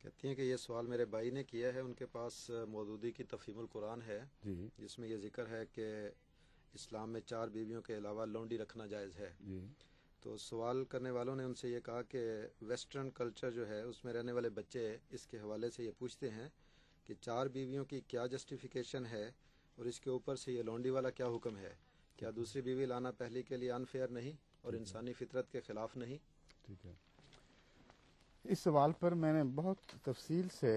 کہتی ہیں کہ یہ سوال میرے بھائی نے کیا ہے، ان کے پاس مودودی کی تفہیم القرآن ہے جی جس میں یہ ذکر ہے کہ اسلام میں 4 بیویوں کے علاوہ لونڈی رکھنا جائز ہے۔ جی تو سوال کرنے والوں نے ان سے یہ کہا کہ ویسٹرن کلچر جو ہے اس میں رہنے والے بچے اس کے حوالے سے یہ پوچھتے ہیں کہ 4 بیویوں کی کیا جسٹیفیکیشن ہے، اور اس کے اوپر سے یہ لونڈی والا کیا حکم ہے؟ کیا دوسری بیوی لانا پہلی کے لیے انفیئر نہیں اور انسانی فطرت کے خلاف نہیں؟ ٹھیک ہے، اس سوال پر میں نے بہت تفصیل سے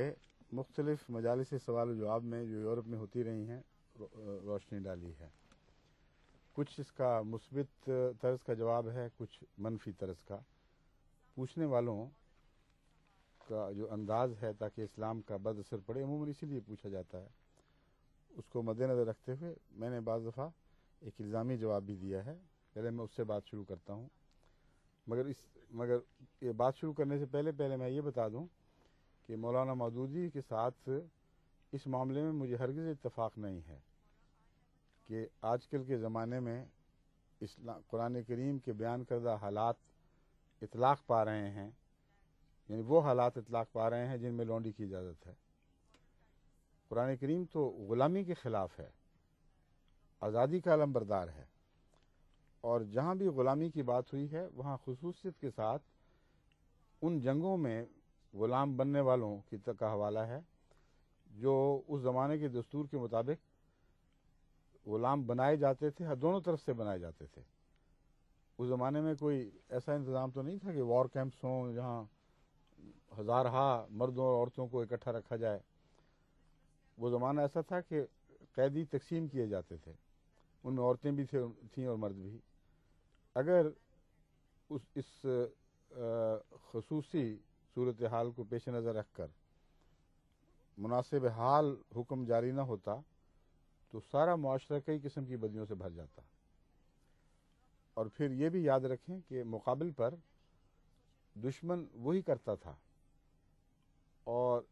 مختلف مجالس سوال و جواب میں جو یورپ میں ہوتی رہی ہیں روشنی ڈالی ہے۔ کچھ اس کا مثبت طرز کا جواب ہے، کچھ منفی طرز کا۔ پوچھنے والوں کا جو انداز ہے تاکہ اسلام کا بد اثر پڑے، عموماً اسی لیے پوچھا جاتا ہے، اس کو مد نظر رکھتے ہوئے میں نے بعض دفعہ ایک الزامی جواب بھی دیا ہے۔ پہلے میں اس سے بات شروع کرتا ہوں، مگر یہ بات شروع کرنے سے پہلے میں یہ بتا دوں کہ مولانا مودودی کے ساتھ اس معاملے میں مجھے ہرگز اتفاق نہیں ہے کہ آج کل کے زمانے میں قرآن کریم کے بیان کردہ حالات اطلاق پا رہے ہیں، یعنی وہ حالات اطلاق پا رہے ہیں جن میں لونڈی کی اجازت ہے۔ قرآن کریم تو غلامی کے خلاف ہے، آزادی کا علمبردار ہے، اور جہاں بھی غلامی کی بات ہوئی ہے وہاں خصوصیت کے ساتھ ان جنگوں میں غلام بننے والوں کا حوالہ ہے جو اس زمانے کے دستور کے مطابق غلام بنائے جاتے تھے، دونوں طرف سے بنائے جاتے تھے۔ اس زمانے میں کوئی ایسا انتظام تو نہیں تھا کہ وار کیمپس ہوں جہاں ہزارہا مردوں اور عورتوں کو اکٹھا رکھا جائے۔ وہ زمانہ ایسا تھا کہ قیدی تقسیم کیے جاتے تھے، ان میں عورتیں بھی تھیں اور مرد بھی۔ اگر اس خصوصی صورتحال کو پیش نظر رکھ کر مناسب حال حکم جاری نہ ہوتا تو سارا معاشرہ کئی قسم کی بدیوں سے بھر جاتا۔ اور پھر یہ بھی یاد رکھیں کہ مقابل پر دشمن وہی کرتا تھا، اور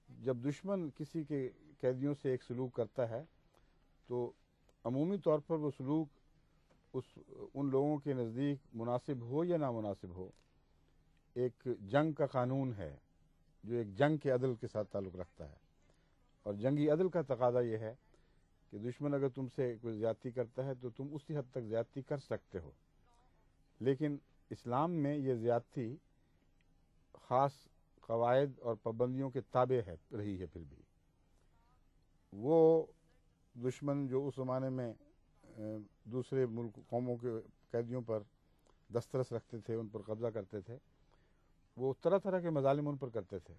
جب دشمن کسی کے قیدیوں سے ایک سلوک کرتا ہے تو عمومی طور پر وہ سلوک ان لوگوں کے نزدیک مناسب ہو یا نامناسب ہو، ایک جنگ کا قانون ہے جو ایک جنگ کے عدل کے ساتھ تعلق رکھتا ہے، اور جنگی عدل کا تقاضا یہ ہے کہ دشمن اگر تم سے کوئی زیادتی کرتا ہے تو تم اسی حد تک زیادتی کر سکتے ہو، لیکن اسلام میں یہ زیادتی خاص قواعد اور پابندیوں کے تابع رہی ہے۔ پھر بھی وہ دشمن جو اس زمانے میں دوسرے ملک قوموں کے قیدیوں پر دسترس رکھتے تھے، ان پر قبضہ کرتے تھے، وہ طرح طرح کے مظالم ان پر کرتے تھے،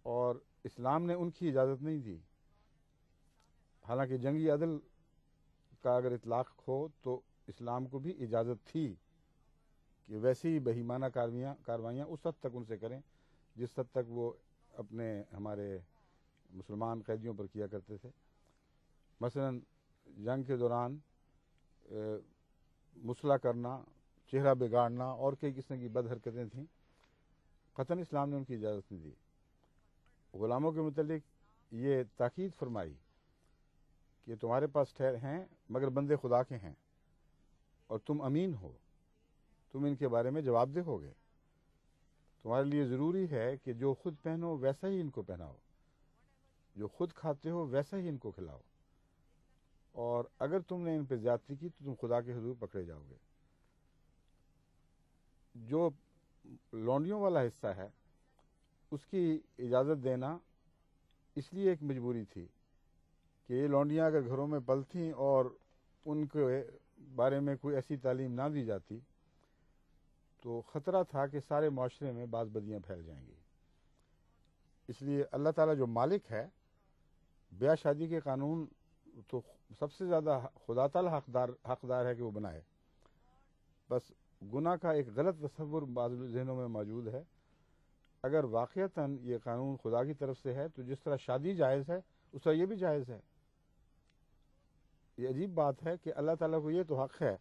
اور اسلام نے ان کی اجازت نہیں دی۔ حالانکہ جنگی عدل کا اگر اطلاق ہو تو اسلام کو بھی اجازت تھی کہ ویسی بہیمانہ کاروائیاں اس حد تک ان سے کریں جس حد تک وہ اپنے ہمارے مسلمان قیدیوں پر کیا کرتے تھے۔ مثلا جنگ کے دوران مسلح کرنا، چہرہ بگاڑنا اور کئی قسم کی بد حرکتیں تھیں، قطعاً اسلام نے ان کی اجازت نہیں دی۔ غلاموں کے متعلق یہ تاکید فرمائی کہ تمہارے پاس ٹھہر ہیں مگر بندے خدا کے ہیں، اور تم امین ہو، تم ان کے بارے میں جواب دہ ہوگے۔ تمہارے لیے ضروری ہے کہ جو خود پہنو ویسا ہی ان کو پہناؤ، جو خود کھاتے ہو ویسا ہی ان کو کھلاؤ، اور اگر تم نے ان پہ زیادتی کی تو تم خدا کے حضور پکڑے جاؤ گے۔ جو لونڈیوں والا حصہ ہے اس کی اجازت دینا اس لیے ایک مجبوری تھی کہ یہ لونڈیاں اگر گھروں میں پلتیں اور ان کے بارے میں کوئی ایسی تعلیم نہ دی جاتی تو خطرہ تھا کہ سارے معاشرے میں بعض بدیاں پھیل جائیں گی۔ اس لیے اللہ تعالیٰ جو مالک ہے، بیاہ شادی کے قانون تو سب سے زیادہ خدا تعالیٰ حقدار ہے کہ وہ بنائے، بس گناہ کا ایک غلط تصور بعض ذہنوں میں موجود ہے۔ اگر واقعتاً یہ قانون خدا کی طرف سے ہے تو جس طرح شادی جائز ہے اس طرح یہ بھی جائز ہے۔ یہ عجیب بات ہے کہ اللہ تعالیٰ کو یہ تو حق ہے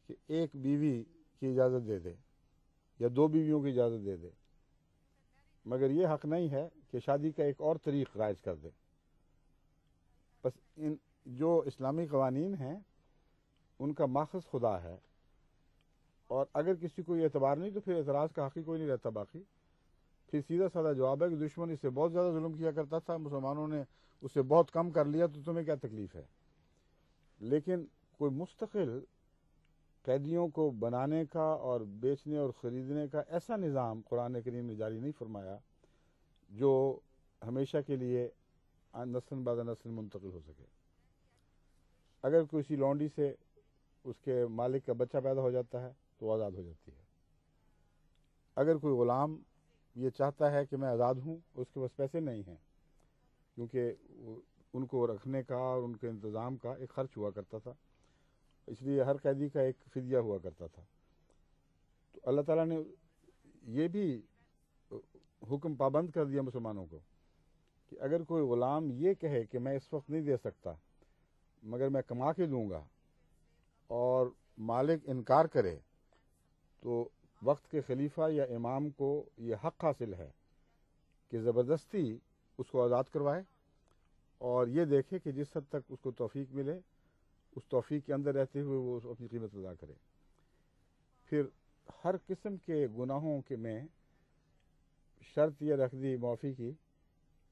کہ ایک بیوی کی اجازت دے دے یا 2 بیویوں کی اجازت دے دے، مگر یہ حق نہیں ہے کہ شادی کا ایک اور طریق رائج کر دے۔ بس جو اسلامی قوانین ہیں ان کا ماخذ خدا ہے، اور اگر کسی کو یہ اعتبار نہیں تو پھر اعتراض کا حق ہی کوئی نہیں رہتا باقی۔ پھر سیدھا سادہ جواب ہے کہ دشمن اس سے بہت زیادہ ظلم کیا کرتا تھا، مسلمانوں نے اس سے بہت کم کر لیا، تو تمہیں کیا تکلیف ہے؟ لیکن کوئی مستقل قیدیوں کو بنانے کا اور بیچنے اور خریدنے کا ایسا نظام قرآن کریم نے جاری نہیں فرمایا جو ہمیشہ کے لیے نسل بعد نسل منتقل ہو سکے۔ اگر کسی لونڈی سے اس کے مالک کا بچہ پیدا ہو جاتا ہے تو وہ آزاد ہو جاتی ہے۔ اگر کوئی غلام یہ چاہتا ہے کہ میں آزاد ہوں، اس کے پاس پیسے نہیں ہیں، کیونکہ ان کو رکھنے کا اور ان کے انتظام کا ایک خرچ ہوا کرتا تھا، اس لیے ہر قیدی کا ایک فدیہ ہوا کرتا تھا۔ تو اللہ تعالیٰ نے یہ بھی حکم پابند کر دیا مسلمانوں کو کہ اگر کوئی غلام یہ کہے کہ میں اس وقت نہیں دے سکتا مگر میں کما کے دوں گا، اور مالک انکار کرے، تو وقت کے خلیفہ یا امام کو یہ حق حاصل ہے کہ زبردستی اس کو آزاد کروائے، اور یہ دیکھے کہ جس حد تک اس کو توفیق ملے اس توفیق کے اندر رہتے ہوئے وہ اپنی قیمت ادا کرے۔ پھر ہر قسم کے گناہوں کے میں شرط یہ رکھ دی معافی کی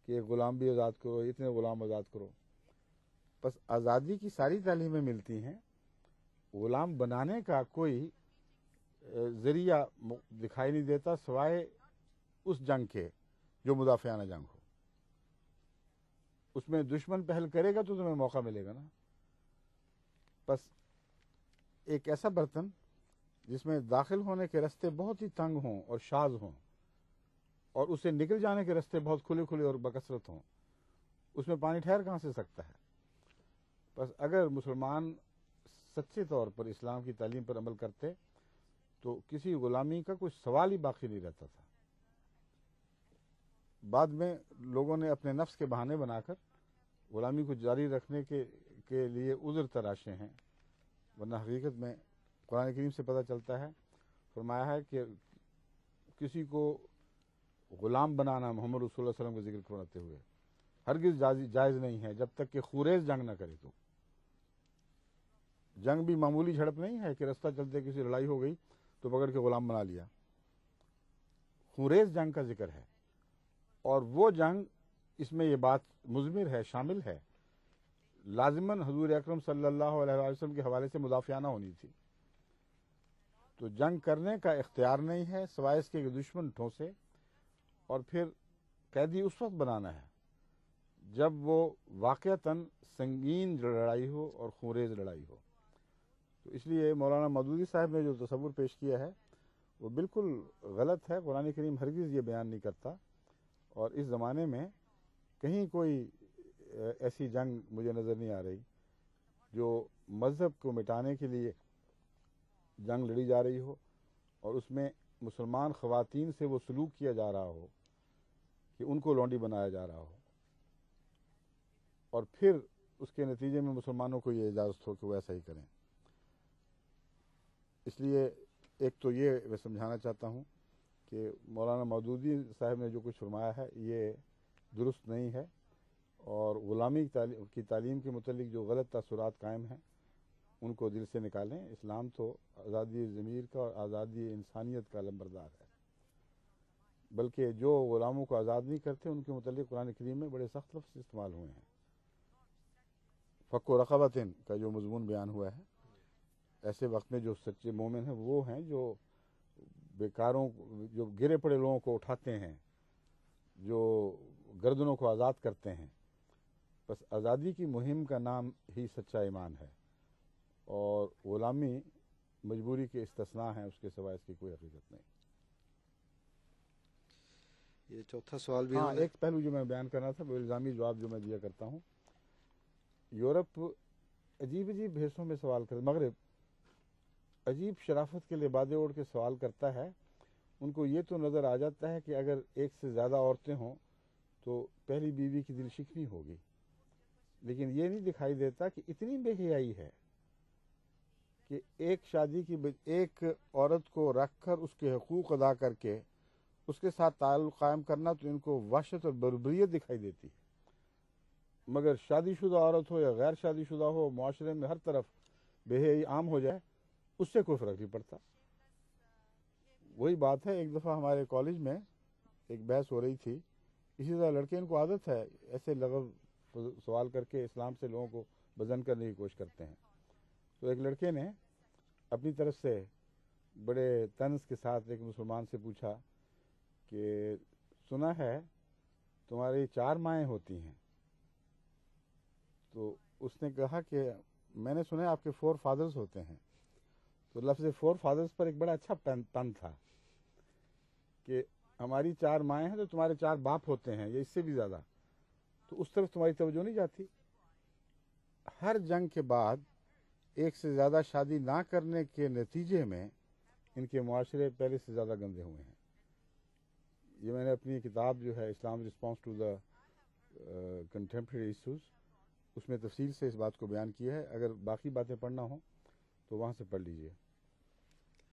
کہ غلام بھی آزاد کرو، اتنے غلام آزاد کرو۔ بس آزادی کی ساری تعلیمیں ملتی ہیں، غلام بنانے کا کوئی ذریعہ دکھائی نہیں دیتا سوائے اس جنگ کے جو مدافعانہ جنگ ہو۔ اس میں دشمن پہل کرے گا تو تمہیں موقع ملے گا نا۔ بس ایک ایسا برتن جس میں داخل ہونے کے راستے بہت ہی تنگ ہوں اور شاذ ہوں، اور اسے نکل جانے کے راستے بہت کھلے کھلے اور بکثرت ہوں، اس میں پانی ٹھہر کہاں سے سکتا ہے؟ بس اگر مسلمان سچے طور پر اسلام کی تعلیم پر عمل کرتے تو کسی غلامی کا کوئی سوال ہی باقی نہیں رہتا تھا۔ بعد میں لوگوں نے اپنے نفس کے بہانے بنا کر غلامی کو جاری رکھنے کے لیے عذر تراشے ہیں، ورنہ حقیقت میں قرآن کریم سے پتہ چلتا ہے، فرمایا ہے کہ کسی کو غلام بنانا محمد رسول اللہ علیہ وسلم کا ذکر کرواتے ہوئے ہرگز جائز نہیں ہے جب تک کہ خوریز جنگ نہ کرے۔ تو جنگ بھی معمولی جھڑپ نہیں ہے کہ رستہ چلتے کسی لڑائی ہو گئی تو پکڑ کے غلام بنا لیا، خوریز جنگ کا ذکر ہے، اور وہ جنگ اس میں یہ بات مضمر ہے، شامل ہے، لازماً حضور اکرم صلی اللہ علیہ وسلم کے حوالے سے مدافعانہ ہونی تھی۔ تو جنگ کرنے کا اختیار نہیں ہے سوائے اس کے کہ دشمن ٹھونسے، اور پھر قیدی اس وقت بنانا ہے جب وہ واقعتاً سنگین لڑائی ہو اور خونریز لڑائی ہو۔ تو اس لیے مولانا مودودی صاحب نے جو تصور پیش کیا ہے وہ بالکل غلط ہے۔ قرآن کریم ہرگز یہ بیان نہیں کرتا، اور اس زمانے میں کہیں کوئی ایسی جنگ مجھے نظر نہیں آ رہی جو مذہب کو مٹانے کے لیے جنگ لڑی جا رہی ہو، اور اس میں مسلمان خواتین سے وہ سلوک کیا جا رہا ہو کہ ان کو لونڈی بنایا جا رہا ہو، اور پھر اس کے نتیجے میں مسلمانوں کو یہ اجازت ہو کہ وہ ایسا ہی کریں۔ اس لیے ایک تو یہ میں سمجھانا چاہتا ہوں کہ مولانا مودودی صاحب نے جو کچھ فرمایا ہے یہ درست نہیں ہے، اور غلامی کی تعلیم کے متعلق جو غلط تاثرات قائم ہیں ان کو دل سے نکالیں۔ اسلام تو آزادی ضمیر کا اور آزادی انسانیت کا علمبردار ہے، بلکہ جو غلاموں کو آزاد نہیں کرتے ان کے متعلق قرآن کریم میں بڑے سخت لفظ استعمال ہوئے ہیں۔ فک و رقبۃ کا جو مضمون بیان ہوا ہے، ایسے وقت میں جو سچے مومن ہیں وہ ہیں جو بیکاروں، جو گرے پڑے لوگوں کو اٹھاتے ہیں، جو گردنوں کو آزاد کرتے ہیں۔ بس آزادی کی مہم کا نام ہی سچا ایمان ہے، اور غلامی مجبوری کے استثناء ہیں، اس کے سوا اس کی کوئی حقیقت نہیں۔ یہ چوتھا سوال بھی ہاں، ایک پہلو جو میں بیان کرنا تھا وہ الزامی جواب جو میں دیا کرتا ہوں۔ یورپ عجیب عجیب بھیسوں میں سوال کرتا، مغرب عجیب شرافت کے لبادے اوڑھ کے سوال کرتا ہے۔ ان کو یہ تو نظر آ جاتا ہے کہ اگر ایک سے زیادہ عورتیں ہوں تو پہلی بیوی کی دل شکنی ہوگی، لیکن یہ نہیں دکھائی دیتا کہ اتنی بے حیائی ہے کہ ایک شادی کی ایک عورت کو رکھ کر اس کے حقوق ادا کر کے اس کے ساتھ تعلق قائم کرنا تو ان کو وحشت اور بربریت دکھائی دیتی ہے، مگر شادی شدہ عورت ہو یا غیر شادی شدہ ہو، معاشرے میں ہر طرف بے حیائی عام ہو جائے اس سے کوئی فرق نہیں پڑتا۔ وہی بات ہے، ایک دفعہ ہمارے کالج میں ایک بحث ہو رہی تھی. اسی طرح لڑکے ان کو عادت ہے ایسے لغو سوال کر کے اسلام سے لوگوں کو بدزن کرنے کی کوشش کرتے ہیں. تو ایک لڑکے نے اپنی طرف سے بڑے طنز کے ساتھ ایک مسلمان سے پوچھا کہ سنا ہے تمہاری 4 مائیں ہوتی ہیں. تو اس نے کہا کہ میں نے سنا ہے آپ کے 4 فادرز ہوتے ہیں. تو لفظ 4 فادرز پر ایک بڑا اچھا پن تھا کہ ہماری 4 مائیں ہیں تو تمہارے 4 باپ ہوتے ہیں یا اس سے بھی زیادہ. تو اس طرف تمہاری توجہ نہیں جاتی. ہر جنگ کے بعد ایک سے زیادہ شادی نہ کرنے کے نتیجے میں ان کے معاشرے پہلے سے زیادہ گندے ہوئے ہیں. یہ میں نے اپنی کتاب جو ہے Islam response to the contemporary issues اس میں تفصیل سے اس بات کو بیان کیا ہے. اگر باقی باتیں پڑھنا ہوں تو وہاں سے پڑھ لیجئے.